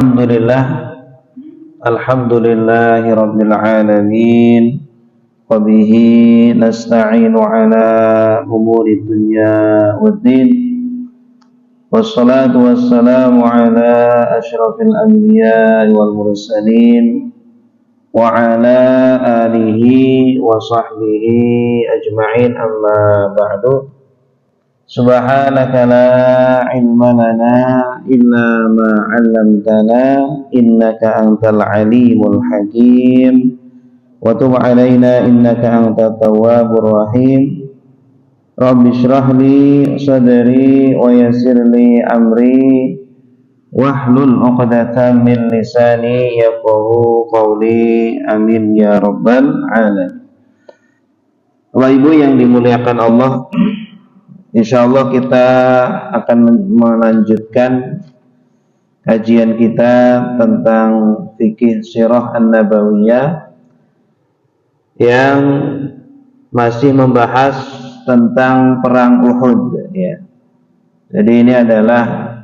Alhamdulillah, alhamdulillahi rabbil alamin, wa bihi nasta'inu ala umuri dunya waddin, wassalatu wassalamu ala asyrafil anbiya wal mursalin, wa ala alihi wa sahbihi ajma'in, amma ba'du. Subhanaka la ilma lana illa ma 'allamtana innaka antal alimul hakim wa tub 'alaina innaka antat tawwabur rahim. Rabbi shrah li sadri wa yassir li amri wahlul 'uqdatam min lisani yafqahu qawli. Amin ya rabbal alamin. Bapak Ibu yang dimuliakan Allah, insyaallah kita akan melanjutkan kajian kita tentang fikih sirah an-nabawiyah yang masih membahas tentang perang Uhud ya. Jadi ini adalah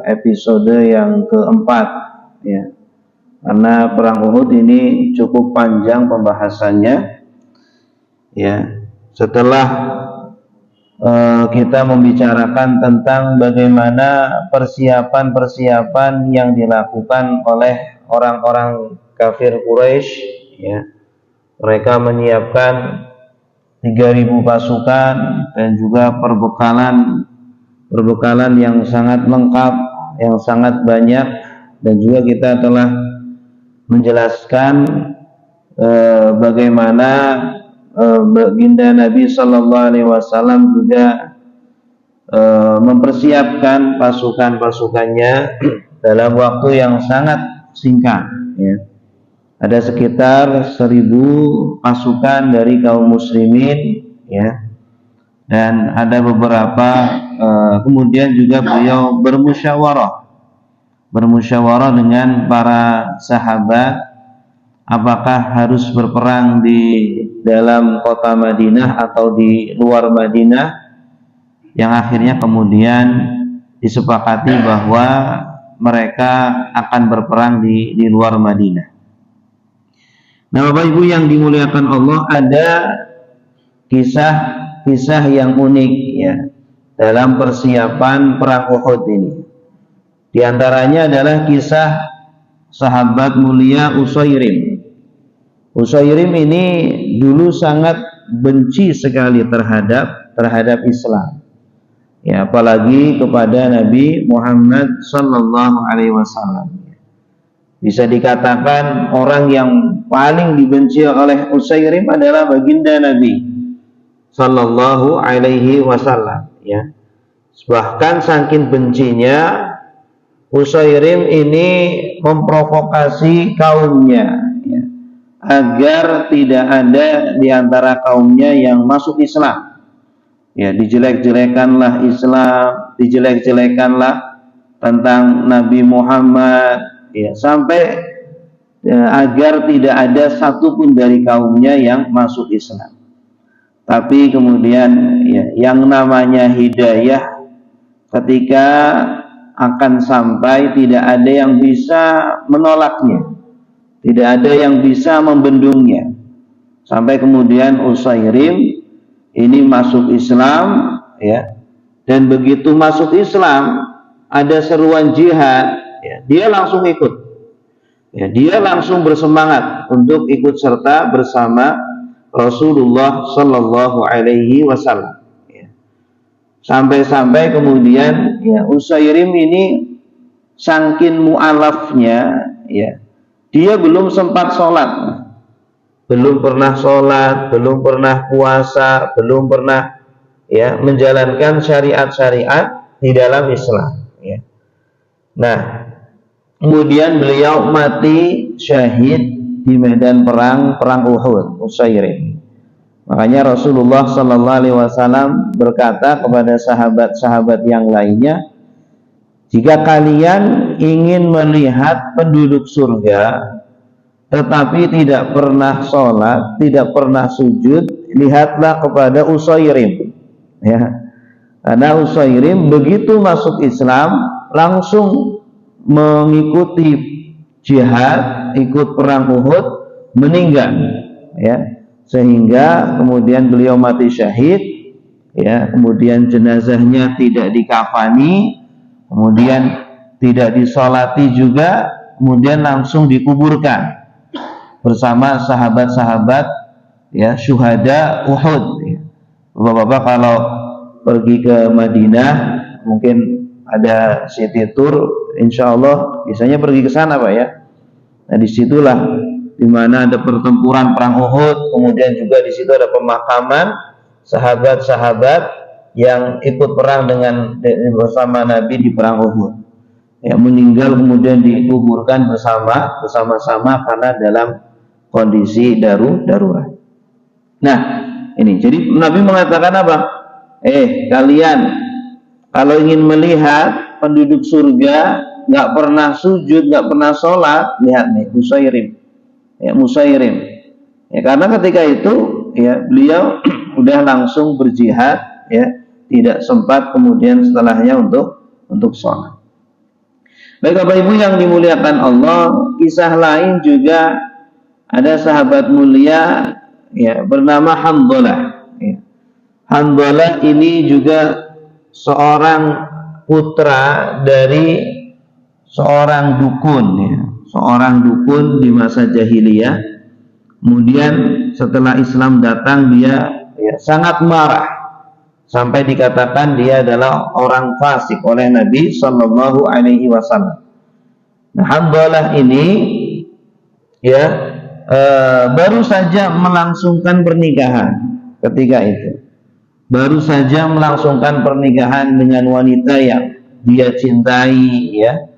episode yang keempat ya. Karena perang Uhud ini cukup panjang pembahasannya ya. Setelah kita membicarakan tentang bagaimana persiapan-persiapan yang dilakukan oleh orang-orang kafir Quraisy ya. Mereka menyiapkan 3.000 pasukan dan juga perbekalan yang sangat lengkap, yang sangat banyak, dan juga kita telah menjelaskan bagaimana baginda Nabi Sallallahu Alaihi Wasallam juga mempersiapkan pasukan-pasukannya dalam waktu yang sangat singkat ya. Ada sekitar 1.000 pasukan dari kaum muslimin ya, dan ada beberapa kemudian juga beliau bermusyawarah dengan para sahabat apakah harus berperang di dalam kota Madinah atau di luar Madinah, yang akhirnya kemudian disepakati bahwa mereka akan berperang di luar Madinah. Nah, Bapak Ibu yang dimuliakan Allah, ada kisah yang unik ya dalam persiapan perang Uhud ini. Di antaranya adalah kisah sahabat mulia Usairim. Usairim ini dulu sangat benci sekali terhadap Islam. Ya, apalagi kepada Nabi Muhammad sallallahu alaihi wasallam. Bisa dikatakan orang yang paling dibenci oleh Usairim adalah baginda Nabi sallallahu alaihi wasallam ya. Bahkan saking bencinya Usairim ini memprovokasi kaumnya ya, agar tidak ada di antara kaumnya yang masuk Islam. Ya, dijelek-jelekanlah Islam, dijelek-jelekanlah tentang Nabi Muhammad, ya, sampai agar tidak ada satupun dari kaumnya yang masuk Islam. Tapi kemudian ya, yang namanya hidayah ketika akan sampai tidak ada yang bisa menolaknya, tidak ada yang bisa membendungnya. Sampai kemudian Usairim ini masuk Islam ya, dan begitu masuk Islam ada seruan jihad ya, dia langsung ikut ya, dia langsung bersemangat untuk ikut serta bersama Rasulullah Sallallahu Alaihi Wasallam ya. Sampai-sampai kemudian ya, Usairim ini saking mu'alafnya ya, dia belum sempat sholat, belum pernah sholat, belum pernah puasa, belum pernah ya menjalankan syariat-syariat di dalam Islam ya. Nah, kemudian beliau mati syahid di medan perang Uhud, Usairim. Makanya Rasulullah Sallallahu Alaihi Wasallam berkata kepada sahabat-sahabat yang lainnya, jika kalian ingin melihat penduduk surga tetapi tidak pernah sholat, tidak pernah sujud, lihatlah kepada Usairim ya. Karena Usairim begitu masuk Islam langsung mengikuti jihad, ikut perang Uhud, meninggal, ya, sehingga kemudian beliau mati syahid, ya, kemudian jenazahnya tidak dikafani, kemudian tidak disolati juga, kemudian langsung dikuburkan bersama sahabat-sahabat, ya, syuhada Uhud, ya. Bapak-bapak kalau pergi ke Madinah, mungkin ada city tour, insya Allah biasanya pergi ke sana, Pak, ya. Nah, disitulah dimana ada pertempuran perang Uhud, kemudian juga di situ ada pemakaman sahabat-sahabat yang ikut perang bersama Nabi di perang Uhud, ya, meninggal kemudian dikuburkan bersama-sama karena dalam kondisi darurat. Nah, ini jadi Nabi mengatakan apa? Kalian kalau ingin melihat penduduk surga nggak pernah sujud, nggak pernah sholat, lihat nih Musairim, ya, karena ketika itu, ya, beliau udah langsung berjihad, ya, tidak sempat kemudian setelahnya untuk sholat. Baik Bapak Ibu yang dimuliakan Allah, kisah lain juga ada sahabat mulia, ya, bernama Hanzalah, ya. Hanzalah ini juga seorang putra dari seorang dukun, ya, seorang dukun di masa jahiliyah. Kemudian setelah Islam datang, dia, ya, sangat marah sampai dikatakan dia adalah orang fasik oleh Nabi Shallallahu Alaihi Wasallam. Nah, Hanzalah ini, ya, baru saja melangsungkan pernikahan ketika itu. Baru saja melangsungkan pernikahan dengan wanita yang dia cintai, ya.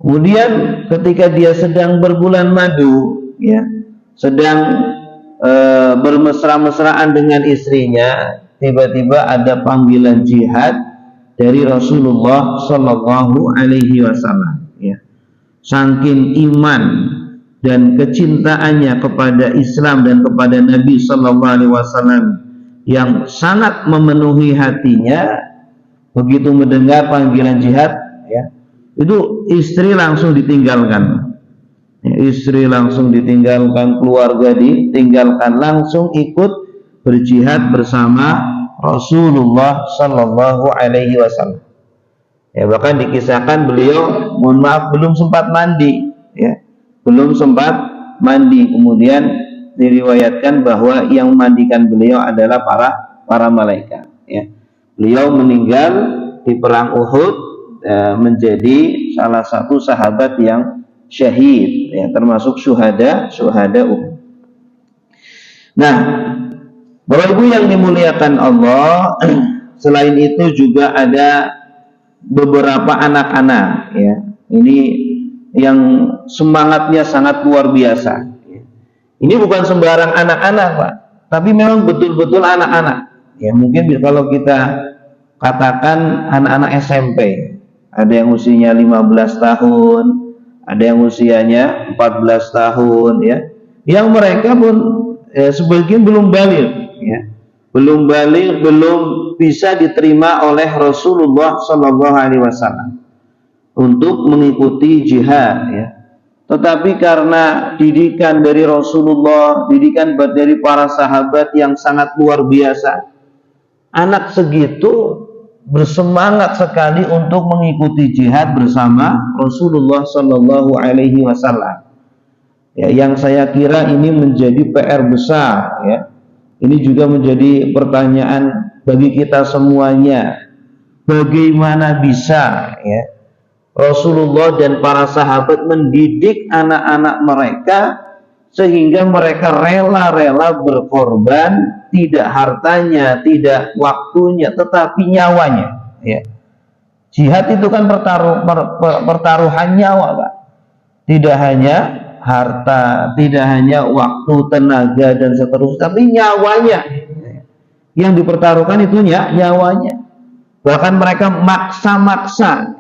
Kemudian ketika dia sedang berbulan madu, ya, sedang bermesra-mesraan dengan istrinya, tiba-tiba ada panggilan jihad dari Rasulullah Shallallahu Alaihi Wasallam, ya. Saking iman dan kecintaannya kepada Islam dan kepada Nabi Shallallahu Alaihi Wasallam yang sangat memenuhi hatinya, begitu mendengar panggilan jihad, ya, itu istri langsung ditinggalkan, ya, istri langsung ditinggalkan, keluarga ditinggalkan, langsung ikut berjihad bersama Rasulullah Shallallahu Alaihi Wasallam. Ya, bahkan dikisahkan beliau, mohon maaf, belum sempat mandi, ya, belum sempat mandi. Kemudian diriwayatkan bahwa yang memandikan beliau adalah para malaikat, ya. Beliau meninggal di perang Uhud, menjadi salah satu sahabat yang syahid, ya, termasuk syuhada Uhud. Nah, Bapak Ibu yang dimuliakan Allah, selain itu juga ada beberapa anak-anak, ya, ini yang semangatnya sangat luar biasa. Ini bukan sembarang anak-anak, Pak, tapi memang betul-betul anak-anak. Ya, mungkin kalau kita katakan anak-anak SMP, ada yang usianya 15 tahun, ada yang usianya 14 tahun, ya. Yang mereka pun, ya, sebagian belum balik, ya. Belum bisa diterima oleh Rasulullah Shallallahu Alaihi Wasallam untuk mengikuti jihad, ya. Tetapi karena didikan dari Rasulullah, didikan dari para sahabat yang sangat luar biasa, anak segitu bersemangat sekali untuk mengikuti jihad bersama Rasulullah Shallallahu Alaihi Wasallam. Ya, yang saya kira ini menjadi PR besar, ya. Ini juga menjadi pertanyaan bagi kita semuanya. Bagaimana bisa, ya, Rasulullah dan para sahabat mendidik anak-anak mereka sehingga mereka rela-rela berkorban, tidak hartanya, tidak waktunya, tetapi nyawanya, ya. Jihad itu kan pertaruhan nyawa, Pak. Tidak hanya harta, tidak hanya waktu, tenaga, dan seterusnya, tapi nyawanya yang dipertaruhkan, itu nyawanya. Bahkan mereka maksa-maksa.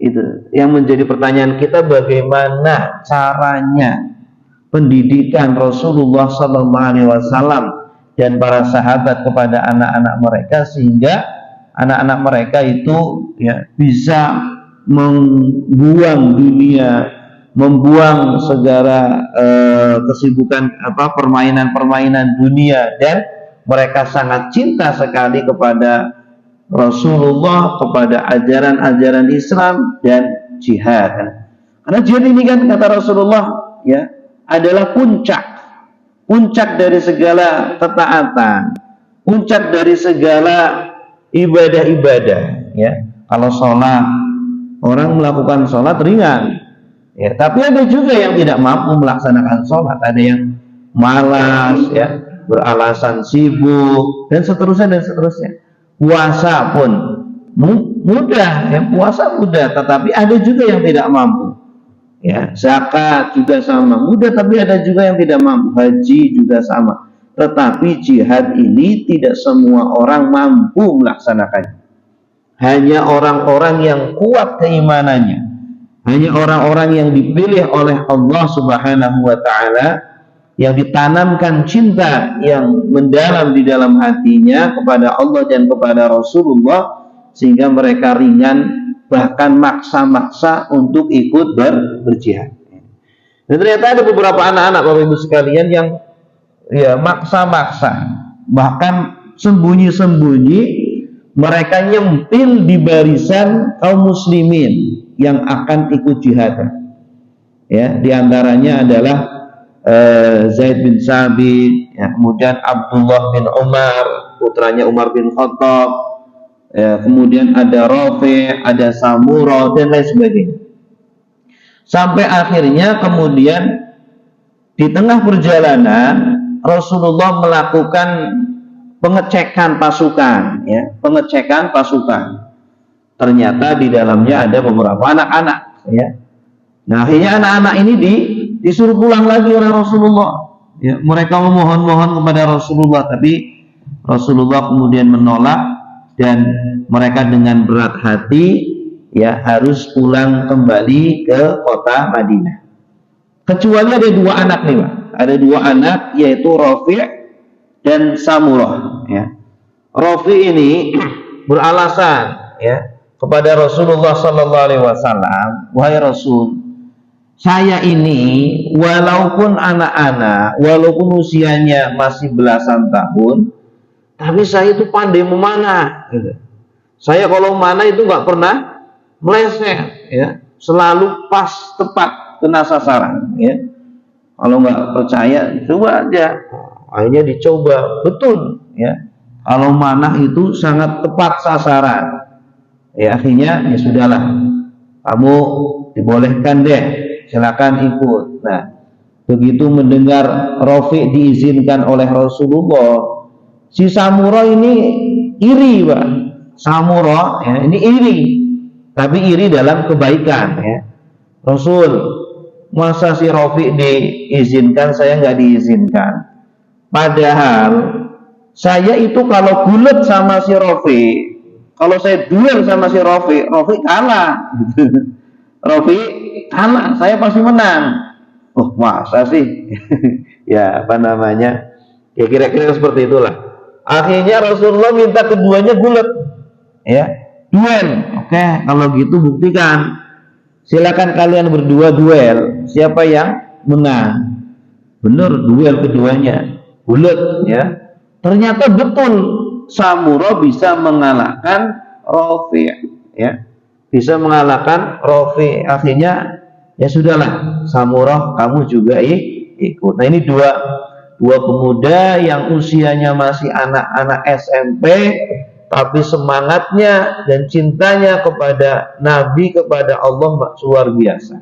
Itu yang menjadi pertanyaan kita, bagaimana caranya pendidikan Rasulullah SAW dan para sahabat kepada anak-anak mereka, sehingga anak-anak mereka itu, ya, bisa membuang dunia, membuang segala kesibukan permainan-permainan dunia, dan mereka sangat cinta sekali kepada Rasulullah, kepada ajaran-ajaran Islam dan jihad. Karena jihad ini kan kata Rasulullah ya adalah puncak dari segala ketaatan, puncak dari segala ibadah-ibadah ya. Kalau sholat, orang melakukan sholat ringan ya, tapi ada juga yang tidak mampu melaksanakan sholat, ada yang malas ya, beralasan sibuk dan seterusnya. Puasa pun mudah ya, puasa mudah, tetapi ada juga yang tidak mampu ya. Zakat juga sama mudah, tapi ada juga yang tidak mampu. Haji juga sama, tetapi jihad ini tidak semua orang mampu melaksanakannya. Hanya orang-orang yang kuat keimanannya, hanya orang-orang yang dipilih oleh Allah Subhanahu wa ta'ala, yang ditanamkan cinta yang mendalam di dalam hatinya kepada Allah dan kepada Rasulullah, sehingga mereka ringan, bahkan maksa-maksa untuk ikut berjihad. Dan ternyata ada beberapa anak-anak Bapak Ibu sekalian yang ya maksa-maksa, bahkan sembunyi-sembunyi mereka nyempil di barisan kaum muslimin yang akan ikut jihad. Ya, diantaranya adalah Zaid bin Sabit, ya, kemudian Abdullah bin Umar, putranya Umar bin Khattab, ya, kemudian ada Rafi', ada Samura dan lain sebagainya. Sampai akhirnya kemudian di tengah perjalanan Rasulullah melakukan pengecekan pasukan, ya, pengecekan pasukan. Ternyata di dalamnya ada beberapa anak-anak, ya. Nah, akhirnya anak-anak ini disuruh pulang lagi oleh Rasulullah. Ya, mereka memohon-mohon kepada Rasulullah, tapi Rasulullah kemudian menolak dan mereka dengan berat hati ya harus pulang kembali ke kota Madinah. Kecuali ada dua anak nih, Pak. Ada dua anak, yaitu Rafi' dan Samurah, ya. Rafi' ini beralasan ya kepada Rasulullah sallallahu alaihi wasallam, "Wahai Rasul, saya ini walaupun anak-anak, walaupun usianya masih belasan tahun, tapi saya itu pandai memanah gitu. Saya kalau mana itu nggak pernah meleset ya, selalu pas tepat kena sasaran ya. Kalau nggak percaya coba aja." Akhirnya dicoba, betul ya, kalau manah itu sangat tepat sasaran ya. Akhirnya ya sudahlah, kamu dibolehkan deh, silakan ikut. Nah, begitu mendengar Rafi' diizinkan oleh Rasulullah, si Samura ini iri, Pak. Samura ya, ini iri, tapi iri dalam kebaikan ya. Rasul, masa si Rafi' diizinkan, saya nggak diizinkan? Padahal saya itu kalau gulat sama si Rafi', kalau saya duel sama si Rafi' kalah. Rafi' kalah, saya pasti menang. Oh, masa sih? Ya, apa namanya? Ya kira-kira seperti itulah. Akhirnya Rasulullah minta keduanya gulat. Ya, duel. Oke, kalau gitu buktikan. Silakan kalian berdua duel. Siapa yang menang? Benar, duel keduanya. Gulat ya. Ternyata betul Samura bisa mengalahkan Rafi' ya. Bisa mengalahkan Rafi'. Akhirnya ya sudahlah, Samura kamu juga ikut. Nah, ini dua pemuda yang usianya masih anak-anak SMP, tapi semangatnya dan cintanya kepada Nabi, kepada Allah luar biasa,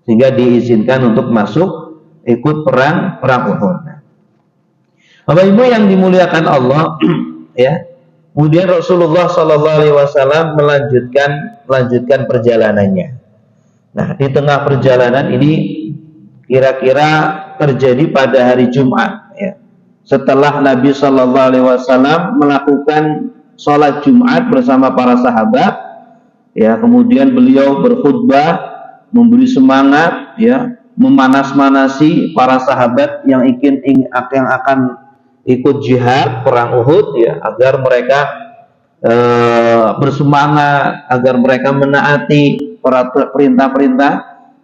sehingga diizinkan untuk masuk ikut perang Uhud. Bapak Ibu yang dimuliakan Allah ya. Kemudian Rasulullah Shallallahu Alaihi Wasallam melanjutkan perjalanannya. Nah, di tengah perjalanan ini kira-kira terjadi pada hari Jumat ya. Setelah Nabi Shallallahu Alaihi Wasallam melakukan sholat Jumat bersama para sahabat ya, kemudian beliau berkhutbah, memberi semangat ya, memanas-manasi para sahabat yang akan ikut jihad perang Uhud ya, agar mereka bersemangat, agar mereka menaati perintah-perintah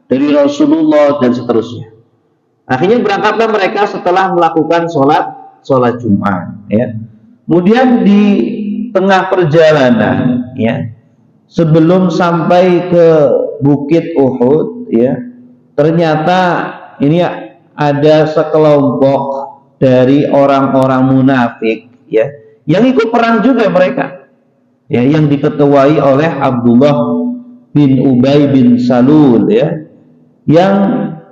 dari Rasulullah dan seterusnya. Akhirnya berangkatlah mereka setelah melakukan sholat Jumat. Ya. Kemudian di tengah perjalanan, ya, sebelum sampai ke Bukit Uhud, ya, ternyata ini ada sekelompok dari orang-orang munafik, ya, yang ikut perang juga mereka, ya, yang diketuai oleh Abdullah bin Ubay bin Salul, ya, yang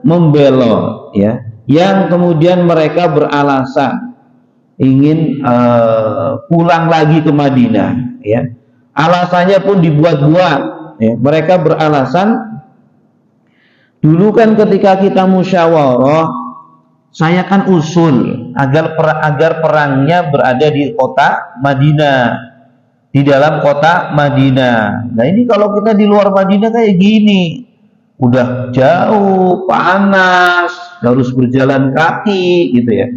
membelot, ya, yang kemudian mereka beralasan ingin pulang lagi ke Madinah, ya. Alasannya pun dibuat-buat, ya. Mereka beralasan, dulu kan ketika kita musyawarah, saya kan usul agar perangnya berada di kota Madinah, di dalam kota Madinah. Nah ini kalau kita di luar Madinah kayak gini, udah jauh, panas, harus berjalan kaki gitu ya.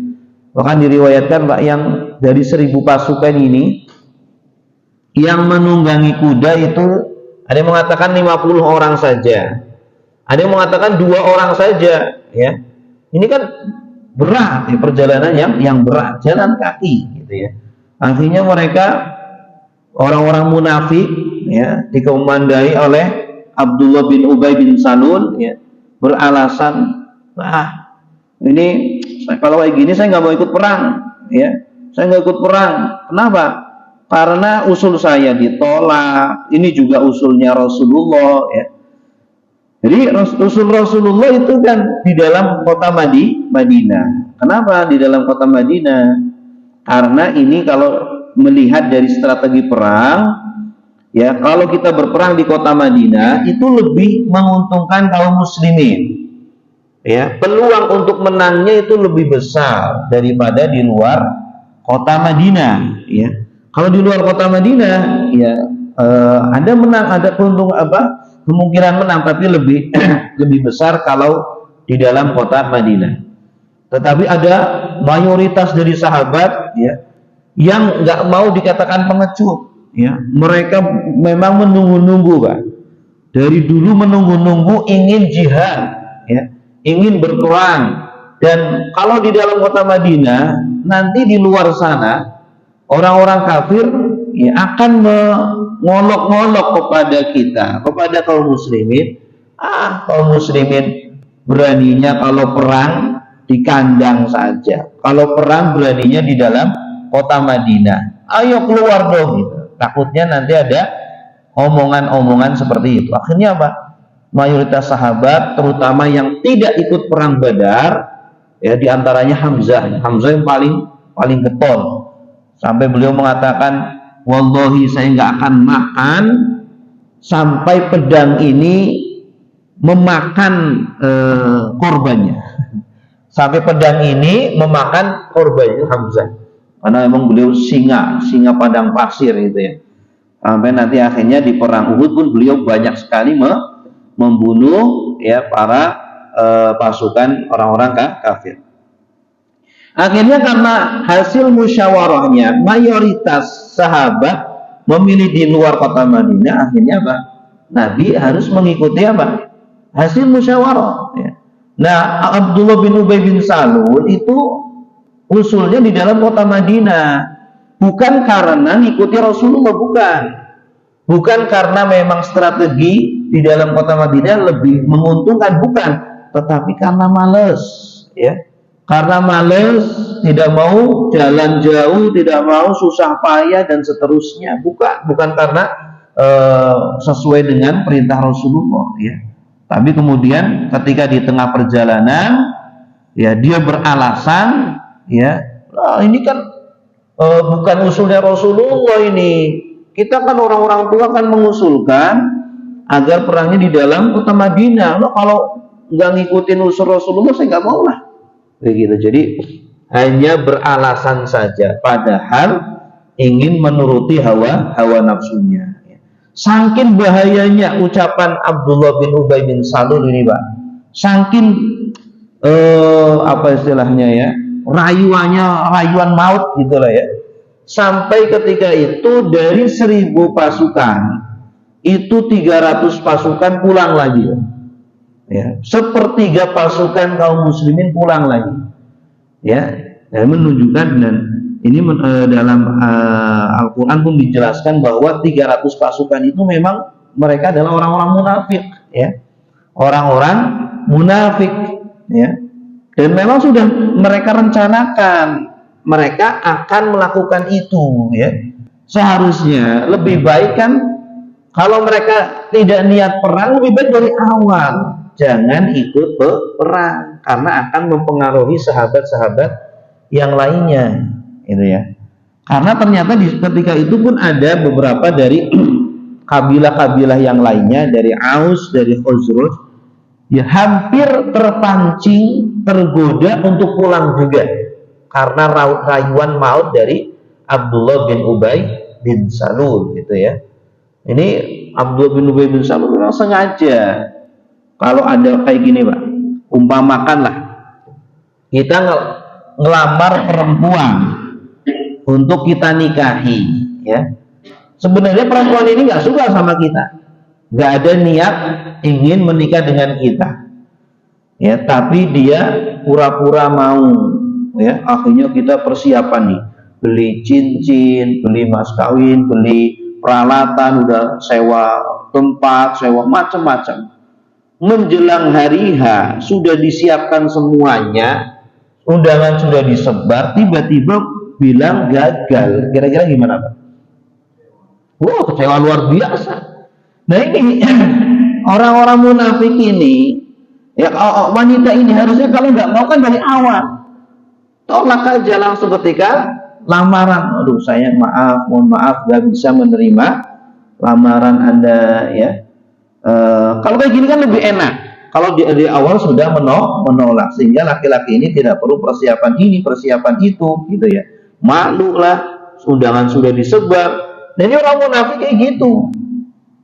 Bahkan diriwayatkan Pak, yang dari 1000 pasukan ini yang menunggangi kuda itu ada yang mengatakan 50 orang saja, ada yang mengatakan 2 orang saja, ya. Ini kan berat, ya, perjalanan yang berat, jalan kaki gitu ya. Akhirnya mereka orang-orang munafik, ya, dikomandai oleh Abdullah bin Ubay bin Salul, ya, beralasan, ini kalau kayak gini saya nggak mau ikut perang, ya, saya nggak ikut perang. Kenapa? Karena usul saya ditolak. Ini juga usulnya Rasulullah, ya. Jadi usul Rasulullah itu kan di dalam kota Madinah. Kenapa di dalam kota Madinah? Karena ini kalau melihat dari strategi perang, ya, kalau kita berperang di kota Madinah itu lebih menguntungkan kaum muslimin. Ya, peluang untuk menangnya itu lebih besar daripada di luar kota Madinah, ya. Kalau di luar kota Madinah, ya, ada menang, ada kemungkinan menang, tapi lebih lebih besar kalau di dalam kota Madinah. Tetapi ada mayoritas dari sahabat, ya, yang nggak mau dikatakan pengecut, ya. Mereka memang menunggu-nunggu, Pak. Dari dulu menunggu-nunggu ingin jihad, ya, ingin berperang. Dan kalau di dalam kota Madinah, nanti di luar sana orang-orang kafir, ya, akan mengolok-ngolok kepada kita, kepada kaum muslimin. Kaum muslimin beraninya kalau perang di kandang saja, kalau perang beraninya di dalam kota Madinah. Ayo keluar dong, gitu. Takutnya nanti ada omongan-omongan seperti itu. Akhirnya apa? Mayoritas sahabat, terutama yang tidak ikut perang Badar, ya, diantaranya Hamzah yang paling getol, sampai beliau mengatakan, wallahi saya nggak akan makan sampai pedang ini memakan korbannya, sampai pedang ini memakan korbannya Hamzah, karena memang beliau singa padang pasir itu, ya. Sampai nanti akhirnya di perang Uhud pun beliau banyak sekali membunuh, ya, para pasukan orang-orang kafir. Akhirnya karena hasil musyawarahnya mayoritas sahabat memilih di luar kota Madinah, akhirnya apa? Nabi harus mengikuti apa? Hasil musyawarah, ya. Nah, Abdullah bin Ubay bin Salul itu usulnya di dalam kota Madinah, bukan karena ngikuti Rasulullah, bukan karena memang strategi di dalam kota Madinah lebih menguntungkan, bukan, tetapi karena males, ya, karena males, tidak mau jalan jauh, tidak mau susah payah dan seterusnya, bukan karena sesuai dengan perintah Rasulullah, ya. Tapi kemudian ketika di tengah perjalanan, ya, dia beralasan, ya, ini kan bukan usulnya Rasulullah ini. Kita kan orang-orang tua kan mengusulkan agar perangnya di dalam kota Madinah. Loh, kalau nggak ngikutin usul Rasulullah, saya nggak mau lah. Begitu. Jadi hanya beralasan saja, padahal ingin menuruti hawa nafsunya. Saking bahayanya ucapan Abdullah bin Ubay bin Salul ini, Pak. Saking apa istilahnya, ya, rayuan maut gitulah, ya. Sampai ketika itu dari 1000 pasukan itu 300 pasukan pulang lagi, ya, sepertiga pasukan kaum muslimin pulang lagi, ya, dan menunjukkan, dan ini dalam Al-Quran pun dijelaskan bahwa 300 pasukan itu memang mereka adalah orang-orang munafik, ya, orang-orang munafik, ya, dan memang sudah mereka rencanakan mereka akan melakukan itu, ya. Seharusnya lebih baik kan kalau mereka tidak niat perang, lebih baik dari awal jangan ikut perang, karena akan mempengaruhi sahabat-sahabat yang lainnya, gitu ya. Karena ternyata ketika itu pun ada beberapa dari kabilah-kabilah yang lainnya, dari Aus, dari Khazraj, ya, hampir terpancing, tergoda untuk pulang juga karena rayuan maut dari Abdullah bin Ubay bin Salul, gitu ya. Ini Abdullah bin Ubay bin Salul memang sengaja, kalau ada kayak gini, Pak, umpamakanlah kita ngelamar perempuan untuk kita nikahi, ya. Sebenarnya perempuan ini nggak suka sama kita, nggak ada niat ingin menikah dengan kita, ya, tapi dia pura-pura mau, ya. Akhirnya kita persiapan nih, beli cincin, beli mas kawin, beli peralatan, udah sewa tempat, sewa macam-macam. Menjelang hari H sudah disiapkan semuanya, undangan sudah disebar, tiba-tiba bilang gagal. Kira-kira gimana, Pak? Wow, kecewa luar biasa. Nah, ini orang-orang munafik ini, ya, wanita ini harusnya kalau nggak mau kan dari awal tolak aja langsung ketika lamaran. Aduh, saya mohon maaf, gak bisa menerima lamaran Anda, ya. Kalau kayak gini kan lebih enak kalau di awal sudah menolak, sehingga laki-laki ini tidak perlu persiapan ini, persiapan itu, gitu ya. Malu lah, undangan sudah disebar. Dan ini orang munafik kayak gitu,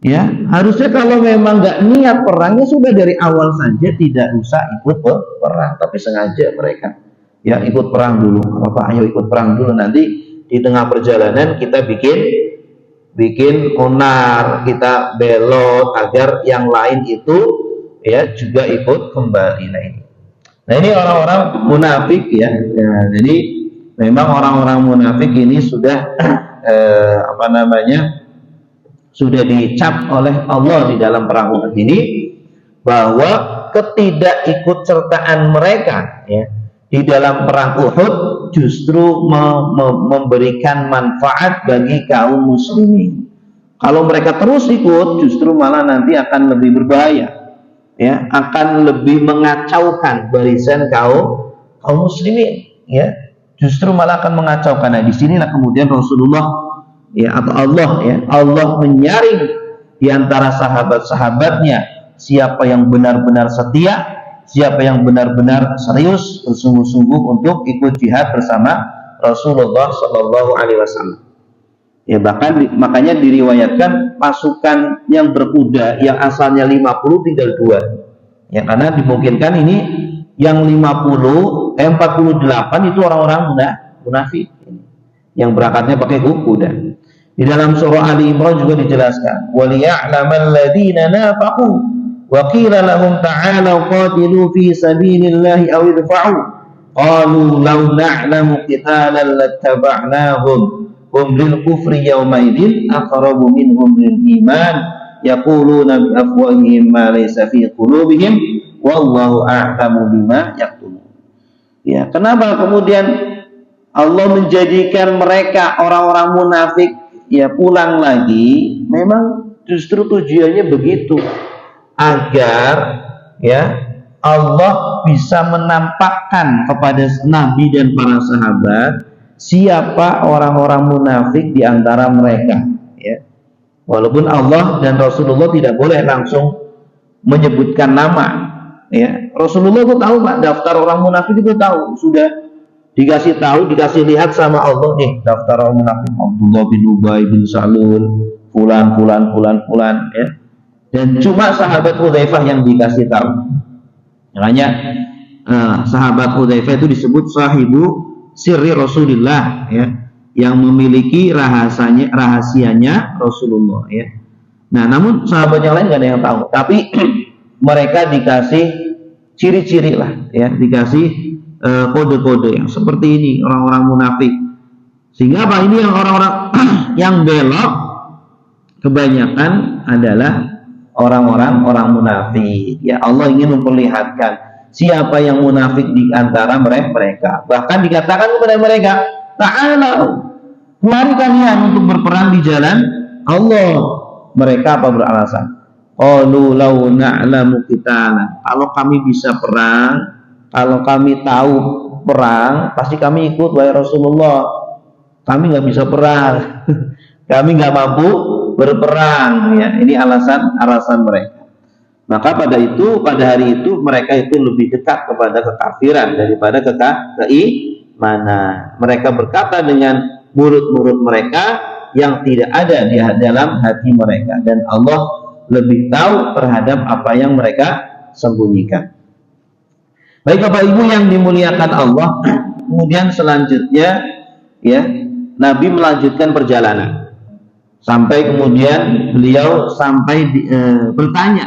ya. Harusnya kalau memang nggak niat perangnya sudah dari awal saja, tidak usah ikut perang, tapi sengaja mereka, ya, ikut perang dulu. Apa, ayo ikut perang dulu, nanti di tengah perjalanan kita bikin onar, kita belot agar yang lain itu, ya, juga ikut kembali. Nah ini orang-orang munafik, ya. Jadi memang orang-orang munafik ini sudah sudah dicap oleh Allah di dalam perang Uhud ini, bahwa ketidakikutsertaan mereka, ya, di dalam perang Uhud justru memberikan manfaat bagi kaum muslimin. Kalau mereka terus ikut, justru malah nanti akan lebih berbahaya, ya, akan lebih mengacaukan barisan kaum muslimin, ya, justru malah akan mengacaukan. Nah, disinilah kemudian Rasulullah, ya, atau Allah, ya, Allah menyaring di antara sahabat-sahabatnya siapa yang benar-benar setia, siapa yang benar-benar serius bersungguh-sungguh untuk ikut jihad bersama Rasulullah Shallallahu Alaihi Wasallam. Ya, bahkan makanya diriwayatkan pasukan yang berkuda yang asalnya 50 tinggal 2. Ya, karena dimungkinkan ini yang 48 itu orang-orang munafik yang berangkatnya pakai kuda. Di dalam surah Ali Imran juga dijelaskan, waliya'lamal ladzina nafaqu wa qila lahum ta'alu qatilu fi sabilillahi aw idfa'u qalu law na'lamu qitalan lattaba'nahum hum lil kufri yawma idzin aqrabu minhum lil iman yaquluna bi afwahihim ma laysa fi qulubihim wallahu a'lamu bima yaqulun. Ya, kenapa kemudian Allah menjadikan mereka orang-orang munafik, ya, pulang lagi? Memang justru tujuannya begitu, agar, ya, Allah bisa menampakkan kepada Nabi dan para sahabat siapa orang-orang munafik di antara mereka, ya. Walaupun Allah dan Rasulullah tidak boleh langsung menyebutkan nama, ya. Rasulullah itu tahu, Pak, daftar orang munafik itu tahu, sudah dikasih tahu, dikasih lihat sama Allah, nih daftar orang munafik, Abdullah bin Ubay bin Salul, fulan, ya. Dan cuma sahabat Hudzaifah yang dikasih tahu. Makanya sahabat Hudzaifah itu disebut sahibu sirri Rasulullah, ya, yang memiliki rahasianya Rasulullah, ya. Nah, namun sahabat yang lain nggak ada yang tahu. Tapi mereka dikasih ciri-ciri lah, ya, dikasih kode-kode yang seperti ini orang-orang munafik. Sehingga apa, ini yang orang-orang yang belok kebanyakan adalah orang munafik. Ya, Allah ingin memperlihatkan siapa yang munafik di antara mereka. Bahkan dikatakan kepada mereka, ta'ala, mari kalian untuk berperang di jalan Allah. Mereka apa beralasan? Qalu law na'lamu qitalan. Kalau kami bisa perang, kalau kami tahu perang, pasti kami ikut wahai Rasulullah. Kami nggak bisa perang. Kami nggak mampu berperang, ya. Ini alasan mereka. Maka pada hari itu mereka itu lebih dekat kepada kekafiran daripada keimanan. Mereka berkata dengan mulut-mulut mereka yang tidak ada di dalam hati mereka, dan Allah lebih tahu terhadap apa yang mereka sembunyikan. Baik Bapak Ibu yang dimuliakan Allah, kemudian selanjutnya, ya, Nabi melanjutkan perjalanan sampai kemudian beliau bertanya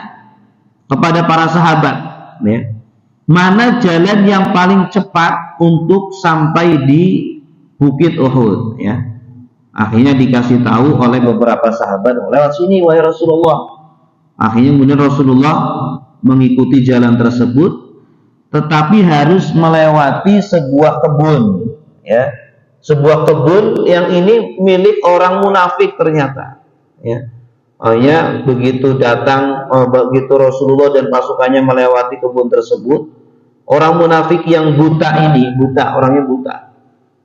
kepada para sahabat, ya, mana jalan yang paling cepat untuk sampai di Bukit Uhud, ya. Akhirnya dikasih tahu oleh beberapa sahabat, lewat sini wahai Rasulullah. Akhirnya kemudian Rasulullah mengikuti jalan tersebut, tetapi harus melewati sebuah kebun, ya, sebuah kebun yang ini milik orang munafik ternyata, ya. Hanya begitu begitu Rasulullah dan pasukannya melewati kebun tersebut, orang munafik yang orangnya buta,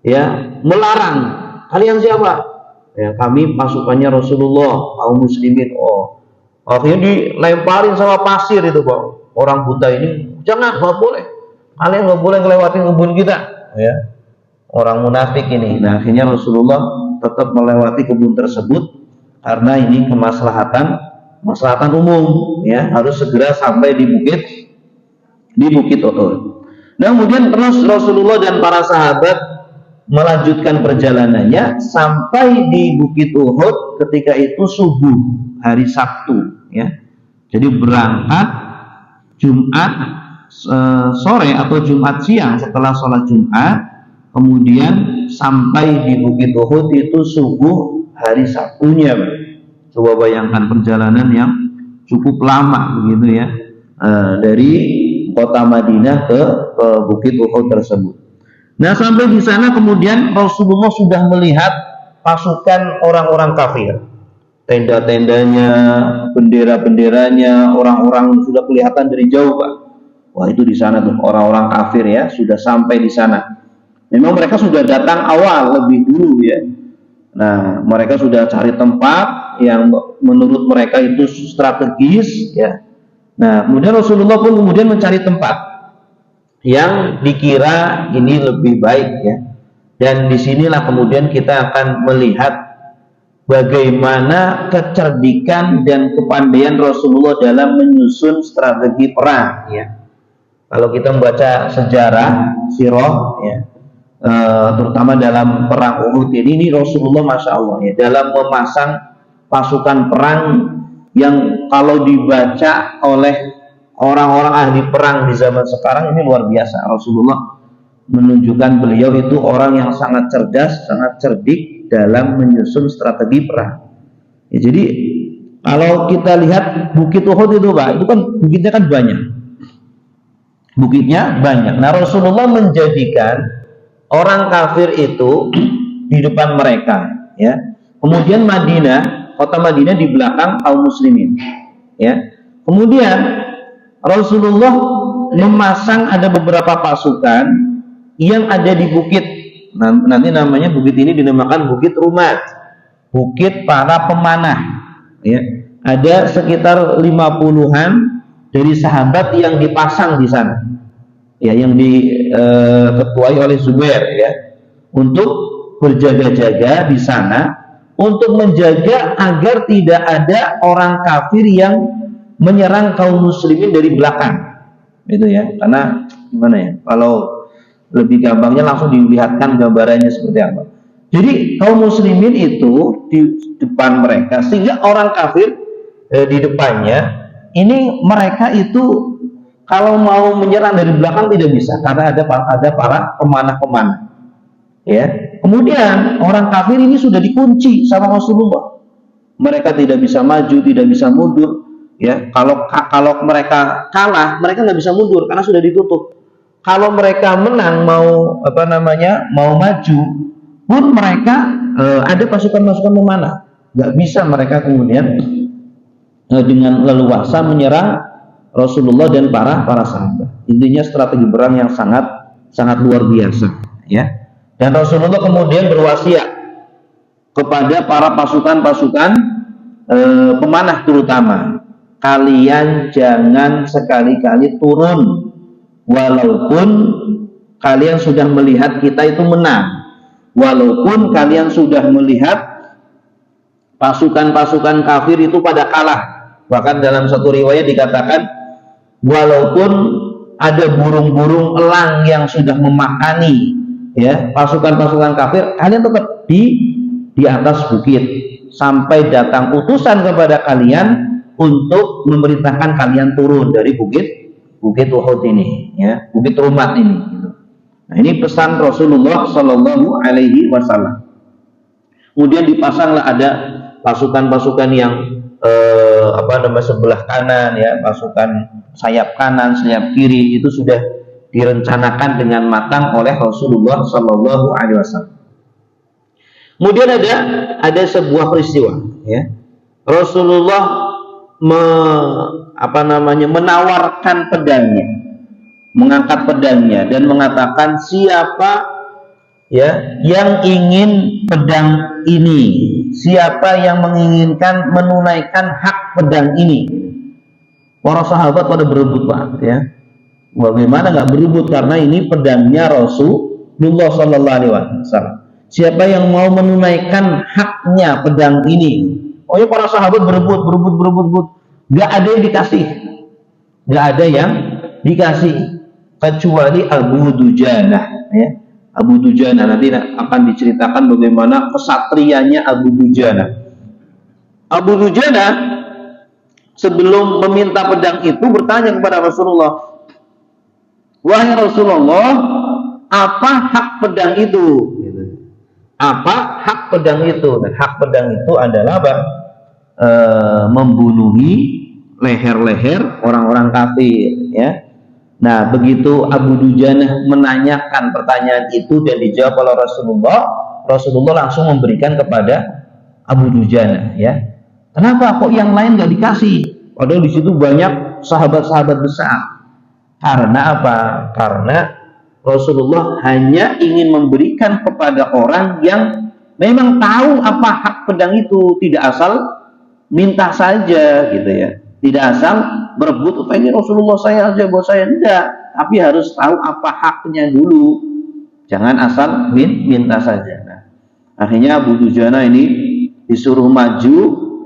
ya, melarang. Kalian siapa? Ya, kami pasukannya Rasulullah, kaum muslimin. Oh, akhirnya dilemparin sama pasir itu, Pak. Orang buta ini, jangan, nggak boleh. Kalian nggak boleh ngelewatin kebun kita, ya. Orang munafik ini. Nah, akhirnya Rasulullah tetap melewati kebun tersebut karena ini kemaslahatan umum, ya, harus segera sampai di Bukit Uhud. Nah, kemudian terus Rasulullah dan para sahabat melanjutkan perjalanannya sampai di Bukit Uhud ketika itu subuh hari Sabtu, ya. Jadi berangkat Jumat sore atau Jumat siang setelah sholat Jumat, kemudian sampai di Bukit Uhud itu subuh hari Sabtunya. Coba bayangkan perjalanan yang cukup lama begitu, ya, dari kota Madinah ke Bukit Uhud tersebut. Nah, sampai di sana kemudian Rasulullah sudah melihat pasukan orang-orang kafir. Tenda-tendanya, bendera-benderanya, orang-orang sudah kelihatan dari jauh, Pak. Wah, itu di sana tuh orang-orang kafir, ya, sudah sampai di sana. Memang mereka sudah datang awal lebih dulu, ya. Nah, mereka sudah cari tempat yang menurut mereka itu strategis, ya. Nah, kemudian Rasulullah pun kemudian mencari tempat yang dikira ini lebih baik, ya. Dan disinilah kemudian kita akan melihat bagaimana kecerdikan dan kepandaian Rasulullah dalam menyusun strategi perang, ya. Kalau kita membaca sejarah sirah, ya, terutama dalam perang Uhud ini Rasulullah Masya Allah, ya, dalam memasang pasukan perang yang kalau dibaca oleh orang-orang ahli perang di zaman sekarang ini luar biasa. Rasulullah menunjukkan beliau itu orang yang sangat cerdas, sangat cerdik dalam menyusun strategi perang. Ya, jadi kalau kita lihat Bukit Uhud itu, Pak, itu kan bukitnya kan banyak. Bukitnya banyak. Nah, Rasulullah menjadikan orang kafir itu di depan mereka, ya. Kemudian kota Madinah di belakang kaum muslimin, ya. Kemudian Rasulullah memasang ada beberapa pasukan yang ada di bukit. Nanti namanya bukit ini dinamakan Bukit Rumat, bukit para pemanah, ya. Ada sekitar 50-an dari sahabat yang dipasang di sana, ya, yang diketuai oleh Zubair, ya, untuk berjaga-jaga di sana untuk menjaga agar tidak ada orang kafir yang menyerang kaum muslimin dari belakang, itu, ya. Karena gimana, ya, kalau lebih gampangnya langsung dilihatkan gambarannya seperti apa. Jadi kaum muslimin itu di depan mereka, sehingga orang kafir di depannya, ini mereka itu kalau mau menyerang dari belakang tidak bisa karena ada para pemanah-pemanah. Ya, kemudian orang kafir ini sudah dikunci sama Rasulullah. Mereka tidak bisa maju, tidak bisa mundur. Ya, kalau mereka kalah, mereka nggak bisa mundur karena sudah ditutup. Kalau mereka menang, mau maju, pun mereka ada pasukan-pasukan memanah, nggak bisa mereka kemudian dengan leluasa menyerang Rasulullah dan para sahabat. Intinya strategi perang yang sangat luar biasa, ya. Dan Rasulullah kemudian berwasiat kepada para pasukan-pasukan pemanah terutama, kalian jangan sekali-kali turun walaupun kalian sudah melihat kita itu menang, walaupun kalian sudah melihat pasukan-pasukan kafir itu pada kalah. Bahkan dalam satu riwayat dikatakan walaupun ada burung-burung elang yang sudah memakani ya pasukan-pasukan kafir, kalian tetap di atas bukit sampai datang utusan kepada kalian untuk memerintahkan kalian turun dari bukit Uhud ini, ya, bukit Rumat ini. Gitu. Nah, ini pesan Rasulullah Shallallahu Alaihi Wasallam. Kemudian dipasanglah ada pasukan-pasukan yang sebelah kanan, ya, pasukan sayap kanan, sayap kiri itu sudah direncanakan dengan matang oleh Rasulullah Shallallahu Alaihi Wasallam. Kemudian ada sebuah peristiwa, ya, Rasulullah menawarkan pedangnya, mengangkat pedangnya dan mengatakan siapa ya yang ingin pedang ini, siapa yang menginginkan menunaikan hak pedang ini. Para sahabat pada berebut, Pak, ya. Bagaimana nggak berebut, karena ini pedangnya Rasulullah Sallallahu Alaihi Wasallam. Siapa yang mau menunaikan haknya pedang ini? Oh ya, para sahabat berebut. Nggak ada yang dikasih, nggak ada yang dikasih kecuali Abu Dujanah, ya. Abu Dujanah nanti akan diceritakan bagaimana kesatrianya Abu Dujanah. Abu Dujanah sebelum meminta pedang itu bertanya kepada Rasulullah, wahai Rasulullah, apa hak pedang itu? Apa hak pedang itu? Dan hak pedang itu adalah apa? Membunuhi leher-leher orang-orang kafir, ya. Nah, begitu Abu Dujanah menanyakan pertanyaan itu dan dijawab oleh Rasulullah langsung memberikan kepada Abu Dujanah, ya. Kenapa kok yang lain nggak dikasih? Padahal di situ banyak sahabat-sahabat besar. Karena apa? Karena Rasulullah hanya ingin memberikan kepada orang yang memang tahu apa hak pedang itu, tidak asal minta saja, gitu ya. Tidak asal berebut, ini Rasulullah saya aja, buat saya, enggak. Tapi harus tahu apa haknya dulu. Jangan asal minta saja. Nah, akhirnya Abu Dujanah ini disuruh maju,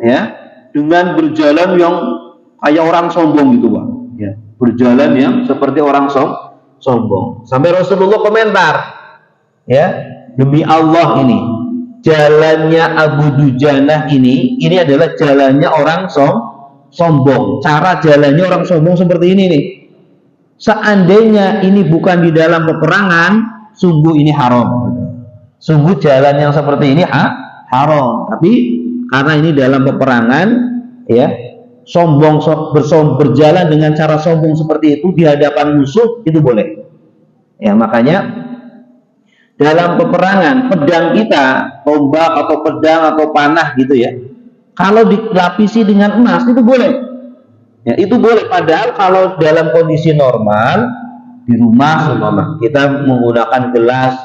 ya, dengan berjalan yang kayak orang sombong gitu, Pak. Ya, berjalan yang seperti orang sombong. Sampai Rasulullah komentar, ya, demi Allah ini jalannya Abu Dujanah ini adalah jalannya orang sombong. Cara jalannya orang sombong seperti ini nih. Seandainya ini bukan di dalam peperangan, sungguh ini haram. Sungguh jalan yang seperti ini haram. Tapi karena ini dalam peperangan, ya, berjalan dengan cara sombong seperti itu di hadapan musuh itu boleh. Ya, makanya dalam peperangan pedang kita, tombak atau pedang atau panah gitu ya, kalau dilapisi dengan emas itu boleh. Ya, itu boleh. Padahal kalau dalam kondisi normal di rumah kita menggunakan gelas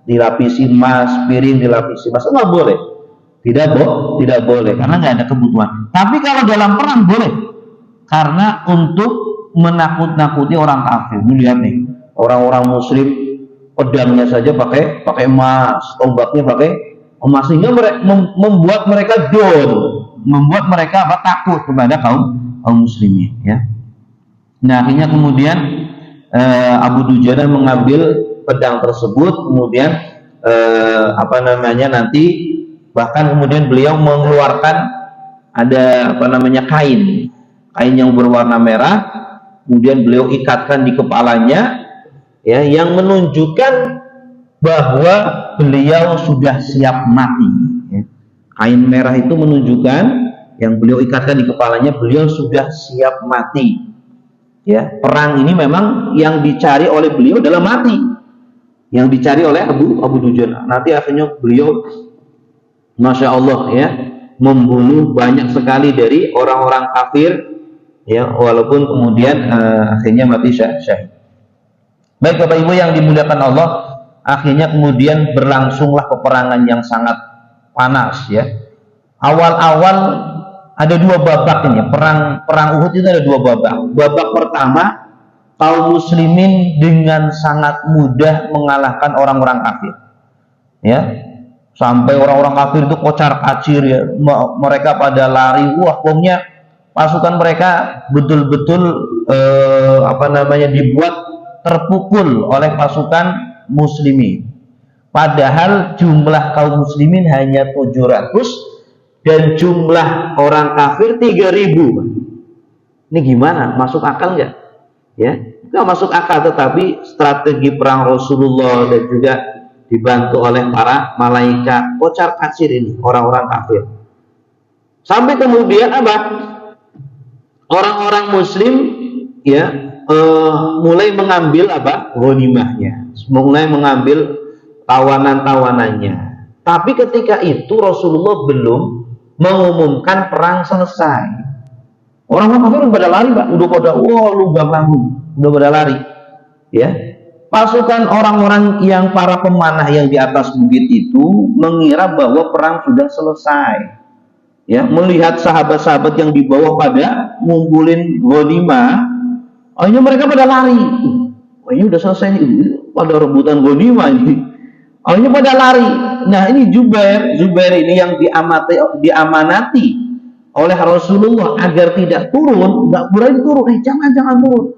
dilapisi emas, piring dilapisi emas, nggak boleh. Tidak boleh karena nggak ada kebutuhan. Tapi kalau dalam perang boleh, karena untuk menakut-nakuti orang kafir. Lihat nih, orang-orang muslim pedangnya saja pakai emas, tombaknya pakai emas, sehingga membuat mereka down, membuat mereka takut kepada kaum muslimin, ya. Nah, akhirnya kemudian Abu Dujanah mengambil pedang tersebut, kemudian nanti bahkan kemudian beliau mengeluarkan ada apa namanya kain yang berwarna merah, kemudian beliau ikatkan di kepalanya, ya, yang menunjukkan bahwa beliau sudah siap mati. Ya. Kain merah itu menunjukkan, yang beliau ikatkan di kepalanya, beliau sudah siap mati. Ya, perang ini memang yang dicari oleh beliau adalah mati, yang dicari oleh Abu Dujana. Nanti akhirnya beliau, masya Allah, ya, membunuh banyak sekali dari orang-orang kafir, ya, walaupun kemudian akhirnya mati syahid. Baik Bapak Ibu yang dimuliakan Allah, akhirnya kemudian berlangsunglah peperangan yang sangat panas, ya. Awal-awal ada dua babak ini, perang Uhud itu ada dua babak. Babak pertama, kaum muslimin dengan sangat mudah mengalahkan orang-orang kafir, ya. Sampai orang-orang kafir itu kocar-kacir, ya, mereka pada lari. Wah, pokoknya pasukan mereka betul-betul dibuat terpukul oleh pasukan muslimin. Padahal jumlah kaum muslimin hanya 700 dan jumlah orang kafir 3000. Ini gimana? Masuk akal nggak? Ya, nggak masuk akal. Tetapi strategi perang Rasulullah dan juga dibantu oleh para malaikat kocar kacir ini orang-orang kafir. Sampai kemudian apa? Orang-orang muslim, ya, mulai mengambil ghanimahnya, mulai mengambil tawanan-tawanannya. Tapi ketika itu Rasulullah belum mengumumkan perang selesai. Orang-orang kafir udah pada lari, Pak. Udah pada lubang lambung, udah pada lari. Ya. Pasukan orang-orang yang para pemanah yang di atas bukit itu mengira bahwa perang sudah selesai. Ya, melihat sahabat-sahabat yang di bawah pada ngumpulin ghanimah, akhirnya mereka pada lari. Wah, ini udah selesai nih, pada rebutan ghanimah ini. Akhirnya pada lari. Nah, ini Zubair ini yang diamanati oleh Rasulullah agar tidak turun, nggak berani turun. Jangan turun.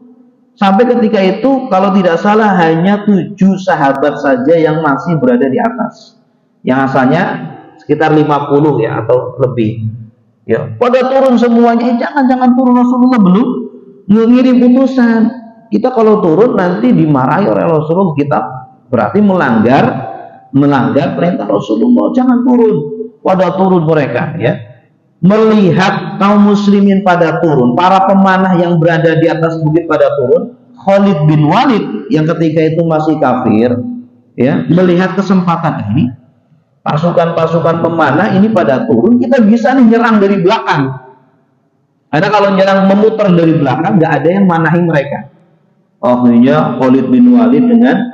Sampai ketika itu, kalau tidak salah, hanya 7 sahabat saja yang masih berada di atas. Yang asalnya sekitar 50, ya, atau lebih. Ya, pada turun semuanya. Jangan turun, Rasulullah belum ngirim putusan. Kita kalau turun nanti dimarahi oleh Rasulullah, kita berarti melanggar perintah Rasulullah. Jangan turun. Pada turun mereka, ya. Melihat kaum muslimin pada turun, para pemanah yang berada di atas bukit pada turun, Khalid bin Walid yang ketika itu masih kafir, ya, melihat kesempatan ini, pasukan-pasukan pemanah ini pada turun, kita bisa nih nyerang dari belakang. Karena kalau nyerang memutar dari belakang, nggak ada yang manahi mereka. Akhirnya Khalid bin Walid dengan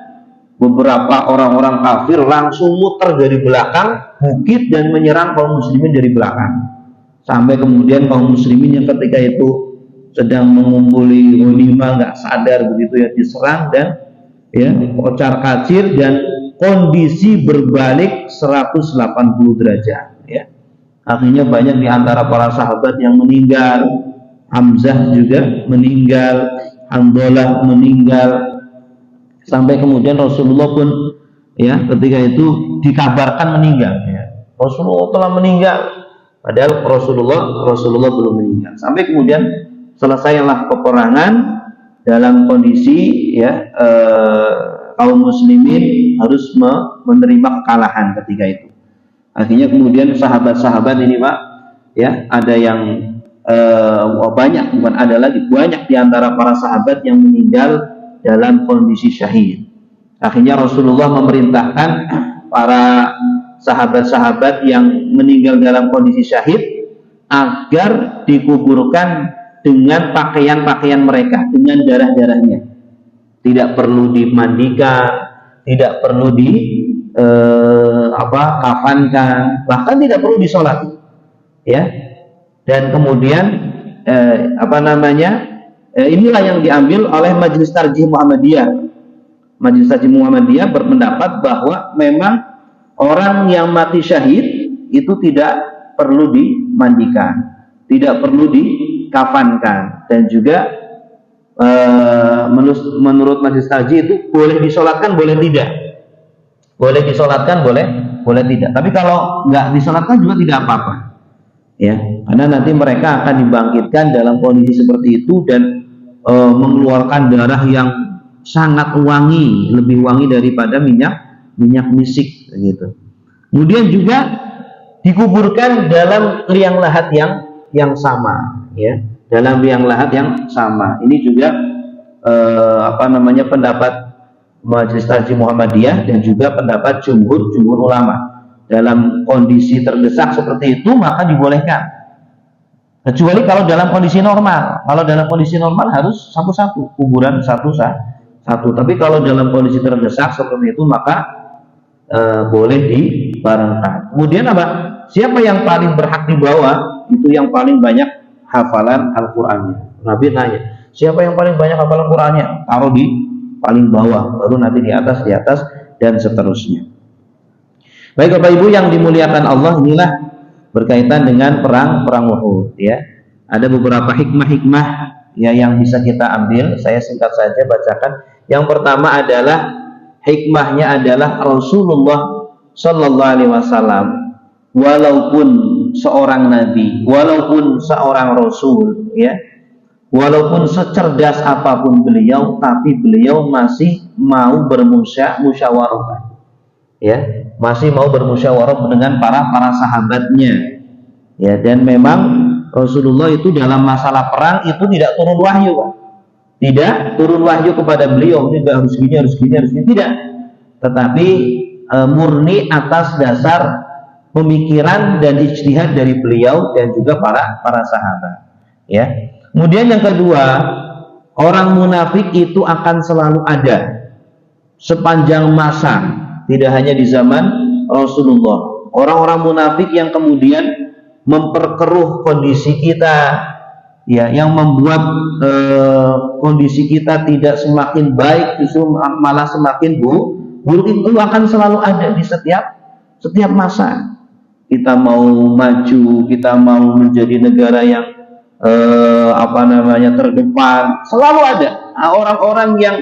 beberapa orang-orang kafir langsung muter dari belakang bukit dan menyerang kaum muslimin dari belakang. Sampai kemudian kaum muslimin yang ketika itu sedang mengumpuli ghanimah nggak sadar begitu, ya, diserang dan, ya, kocar kacir dan kondisi berbalik 180 derajat, ya. Akhirnya banyak di antara para sahabat yang meninggal. Hamzah juga meninggal, Hanzalah meninggal. Sampai kemudian Rasulullah pun, ya, ketika itu dikabarkan meninggal, ya. Rasulullah telah meninggal. Padahal Rasulullah belum meninggal. Sampai kemudian selesailah peperangan dalam kondisi, ya, kaum muslimin harus menerima kekalahan ketika itu. Akhirnya kemudian sahabat-sahabat ini, Pak, ya, ada yang banyak di antara para sahabat yang meninggal dalam kondisi syahid. Akhirnya Rasulullah memerintahkan para sahabat-sahabat yang meninggal dalam kondisi syahid agar dikuburkan dengan pakaian-pakaian mereka, dengan darah-darahnya. Tidak perlu dimandikan, tidak perlu kafankan, bahkan tidak perlu disolati, ya. Dan kemudian inilah yang diambil oleh Majelis Tarjih Muhammadiyah. Majelis Tarjih Muhammadiyah berpendapat bahwa memang orang yang mati syahid itu tidak perlu dimandikan, tidak perlu dikafankan, dan juga menurut Majelis Tarjih itu boleh disolatkan, boleh tidak. Boleh disolatkan, boleh tidak. Tapi kalau nggak disolatkan juga tidak apa-apa. ya, karena nanti mereka akan dibangkitkan dalam kondisi seperti itu dan mengeluarkan darah yang sangat wangi, lebih wangi daripada minyak misik gitu. Kemudian juga dikuburkan dalam liang lahat yang sama, ya, dalam liang lahat yang sama. Ini juga pendapat Majelis Taklim Muhammadiyah dan juga pendapat jumhur ulama. Dalam kondisi terdesak seperti itu maka dibolehkan. Kecuali kalau dalam kondisi normal. Kalau dalam kondisi normal harus satu-satu, kuburan satu-satu. Tapi kalau dalam kondisi terdesak seperti itu maka boleh dibarengkan. Kemudian apa? Siapa yang paling berhak dibawa? Itu yang paling banyak hafalan Al-Qur'annya. Nabi nanya, siapa yang paling banyak hafalan Qur'annya? Taruh di paling bawah, baru nanti di atas dan seterusnya. Baik Bapak Ibu yang dimuliakan Allah, inilah berkaitan dengan perang Uhud, ya. Ada beberapa hikmah-hikmah ya yang bisa kita ambil. Saya singkat saja bacakan. Yang pertama adalah hikmahnya adalah Rasulullah Shallallahu Alaihi Wasallam walaupun seorang nabi, walaupun seorang rasul, ya, walaupun secerdas apapun beliau, tapi beliau masih mau bermusyawarah, ya, masih mau bermusyawarah dengan para sahabatnya, ya. Dan memang Rasulullah itu dalam masalah perang itu tidak turun wahyu, Pak. Tidak turun wahyu kepada beliau, tidak harus gini, tidak. Tetapi murni atas dasar pemikiran dan ijtihad dari beliau dan juga para sahabat, ya. Kemudian yang kedua, orang munafik itu akan selalu ada sepanjang masa, tidak hanya di zaman Rasulullah. Orang-orang munafik yang kemudian memperkeruh kondisi kita, ya, yang membuat kondisi kita tidak semakin baik, justru malah semakin buruk, itu akan selalu ada di setiap masa. Kita mau maju, kita mau menjadi negara yang terdepan, selalu ada orang-orang yang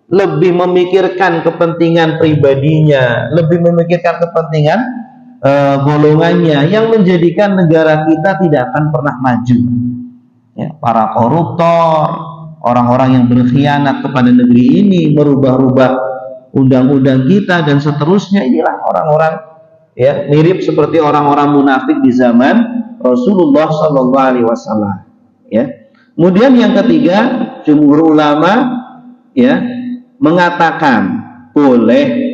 lebih memikirkan kepentingan pribadinya, lebih memikirkan kepentingan golongannya, yang menjadikan negara kita tidak akan pernah maju, ya. Para koruptor, orang-orang yang berkhianat kepada negeri ini, merubah-rubah undang-undang kita dan seterusnya, inilah orang-orang, ya, mirip seperti orang-orang munafik di zaman Rasulullah Shallallahu Alaihi Wasallam, ya. Kemudian yang ketiga, jumhur ulama, ya, mengatakan boleh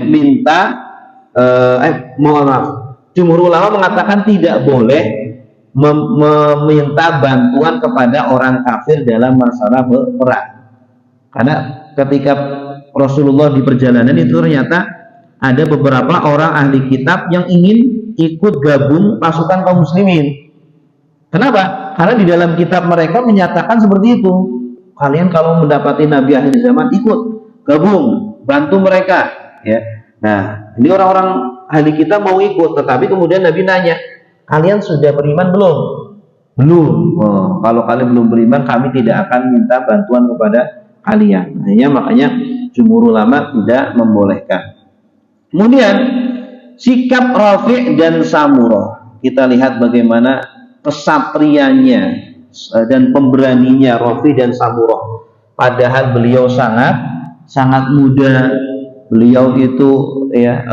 minta jumhur ulama mengatakan tidak boleh meminta bantuan kepada orang kafir dalam masalah perang. Karena ketika Rasulullah di perjalanan itu ternyata ada beberapa orang ahli kitab yang ingin ikut gabung pasukan kaum muslimin. Kenapa? Karena di dalam kitab mereka menyatakan seperti itu. Kalian kalau mendapati nabi akhir zaman, ikut gabung, bantu mereka, ya. Nah, ini orang-orang ahli kitab mau ikut, tetapi kemudian Nabi nanya, kalian sudah beriman belum? Belum. Oh, kalau kalian belum beriman, kami tidak akan minta bantuan kepada kalian. Makanya jumhur ulama tidak membolehkan. Kemudian sikap Rafi' dan Samurah, kita lihat bagaimana kesatriannya dan pemberaninya Rafi' dan Samurah. Padahal beliau sangat muda, beliau itu, ya,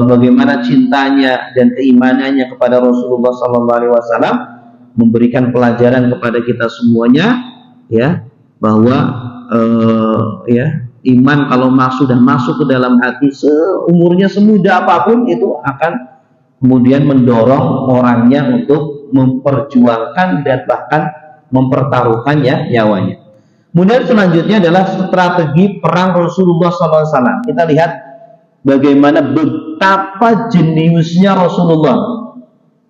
bagaimana cintanya dan keimanannya kepada Rasulullah SAW memberikan pelajaran kepada kita semuanya, ya, bahwa ya, iman kalau sudah masuk ke dalam hati, seumurnya semuda apapun itu akan kemudian mendorong orangnya untuk memperjuangkan dan bahkan mempertaruhkan, ya, nyawanya. Kemudian selanjutnya adalah strategi perang Rasulullah SAW. Kita lihat bagaimana betapa jeniusnya Rasulullah,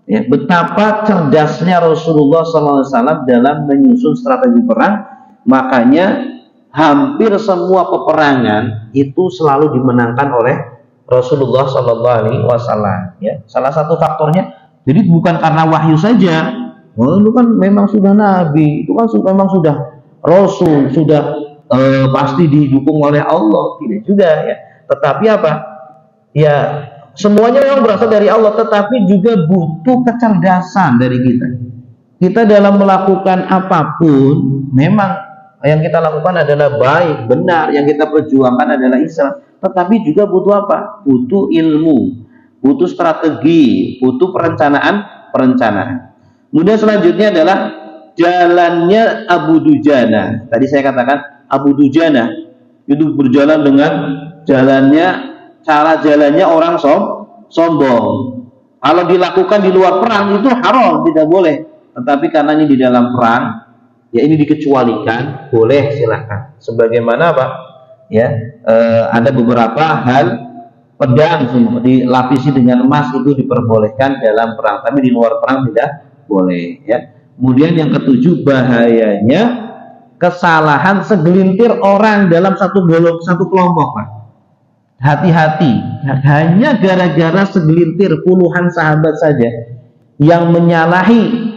ya, betapa cerdasnya Rasulullah SAW dalam menyusun strategi perang. Makanya hampir semua peperangan itu selalu dimenangkan oleh Rasulullah SAW, ya. Salah satu faktornya, jadi bukan karena wahyu saja. Oh, itu kan memang sudah nabi, itu kan memang sudah rasul, sudah pasti didukung oleh Allah, tidak juga, ya. Tetapi apa? Ya, Semuanya memang berasal dari Allah, tetapi juga butuh kecerdasan dari kita. Kita dalam melakukan apapun, memang yang kita lakukan adalah baik, benar, yang kita perjuangkan adalah Islam. Tetapi juga butuh apa? Butuh ilmu, butuh strategi, butuh perencanaan. Kemudian selanjutnya adalah jalannya Abu Dujana. Tadi saya katakan Abu Dujana itu berjalan dengan cara jalannya orang sombong. Kalau dilakukan di luar perang itu haram, tidak boleh. Tetapi karena ini di dalam perang, ya ini dikecualikan, boleh, silahkan. Sebagaimana apa? Ya, ada beberapa hal pedang dilapisi dengan emas itu diperbolehkan dalam perang, tapi di luar perang tidak boleh. Ya. Kemudian yang ketujuh, bahayanya kesalahan segelintir orang dalam satu kelompok, Pak. Hati-hati, hanya gara-gara segelintir puluhan sahabat saja yang menyalahi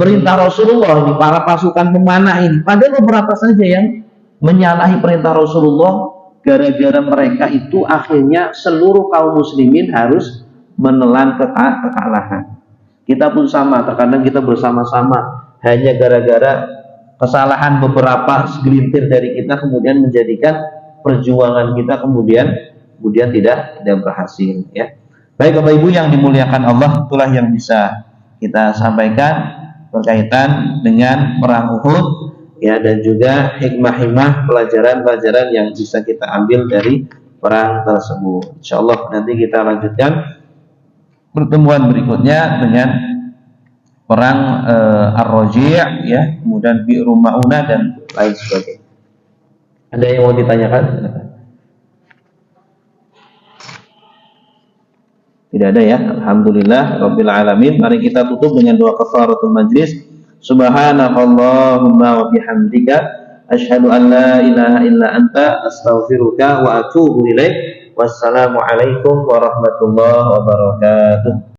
perintah Rasulullah ini, para pasukan pemanah ini, padahal beberapa saja yang menyalahi perintah Rasulullah, gara-gara mereka itu akhirnya seluruh kaum muslimin harus menelan kekalahan. Kita pun sama, terkadang kita bersama-sama hanya gara-gara kesalahan beberapa segelintir dari kita kemudian menjadikan perjuangan kita kemudian tidak berhasil, ya. Baik Bapak Ibu yang dimuliakan Allah, itulah yang bisa kita sampaikan berkaitan dengan perang Uhud, ya, dan juga hikmah-hikmah, pelajaran-pelajaran yang bisa kita ambil dari perang tersebut. Insyaallah nanti kita lanjutkan pertemuan berikutnya dengan perang Ar-Raji', ya, kemudian Bi'ru Ma'unah dan lain sebagainya. Ada yang mau ditanyakan? Tidak ada, ya. Alhamdulillah Rabbil Alamin. Mari kita tutup dengan doa kafaratul majlis. Subhanakallahumma wa bihamdika asyhadu an la ilaha illa anta astaghfiruka wa atubu ilaik. Wassalamualaikum warahmatullahi wabarakatuh.